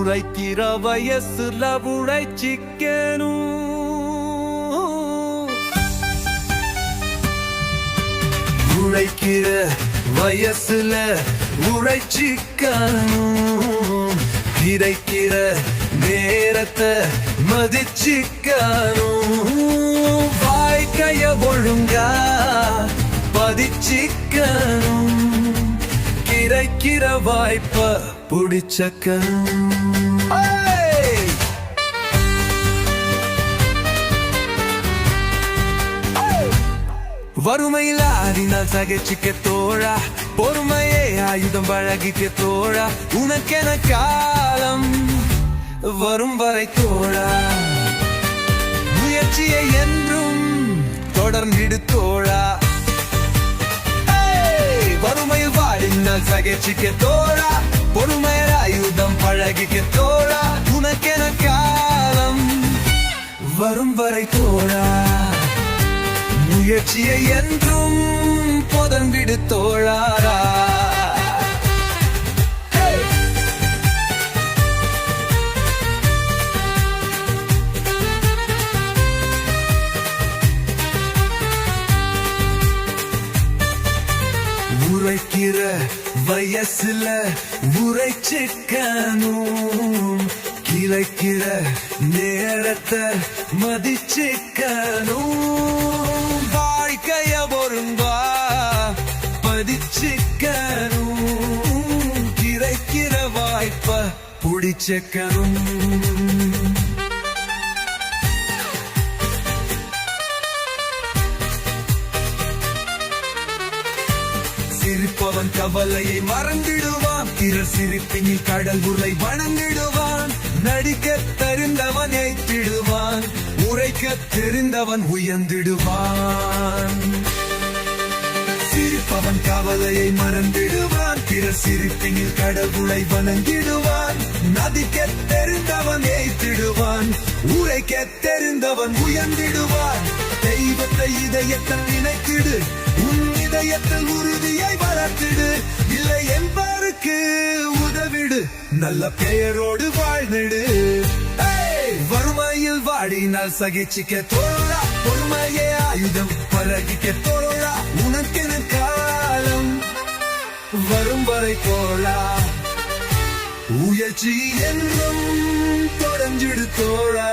உரைக்கிற வயசுல உழைச்சிக்கணும். உழைக்கிற வயசுல உழைச்சிக்கணும். கிடைக்கிற நேரத்தை மதிச்சிக்கணும். வாழ்க்கைய ஒழுங்கா பதிச்சிக்கணும். கிடைக்கிற வாய்ப்ப புடிச்சக்கணும். வறுமையில் ஆடினால் சகிச்சிக்க தோழா, பொறுமையே ஆயுதம் பழகிக்க தோழா. உனக்கென காலம் வரும் வரை தோழா, முயற்சியை என்றும் தொடர்ந்திடு தோழா. வறுமையில் வாடினால் சகிச்சிக்க தோழா, பொறுமையை ஆயுதம் பழகிக்க தோழா. உனக்கென காலம் வரும் வரை தோழா, முயற்சியை என்றும் பொதன்விடு தோழாரா. உரைக்கிற வயசுல உரைச்சிக்கணும். கிளைக்கிற நேரத்தை மதிச்சிக்கணும். வாழ்க்கைய ஒருங்கா பதிச்சிக்கணும். கிடைக்கிற வாய்ப்ப புடிச்சக்கணும். சிரிப்பவன் கவலையை மறந்திடுவான். பிறர் சிரிப்பினில் கடல் உரை வணங்கிடுவான். நடிக்க தெரிந்தவன் ஏற்றிடுவான். உரைக்க தெரிந்தவன் உயர்ந்திடுவான். சிரிப்பவன் கவலையை மறந்திடுவான். பிறர் சிரிப்பினில் கடவுளை வணங்கிடுவான். நதிக்க தெரிந்தவன் ஏற்றிடுவான். உரைக்க தெரிந்தவன் உயர்ந்திடுவான். தெய்வத்தை இதயத்தில் நினைத்திடு. உன் இதயத்தில் உறுதியை வளர்த்திடு. இல்லை என்பாருக்கு உதவிடு. நல்ல பெயரோடு வாழ்ந்திடு. வறுமையில் வாடினால் சகிச்சிக்க தோழா, பொறுமையே ஆயுதம் பழகிக்க தோழா. உனக்கென காலம் வரும் வரை தோழா, முயற்சி என்றும் தொடர்ந்திடு தோழா.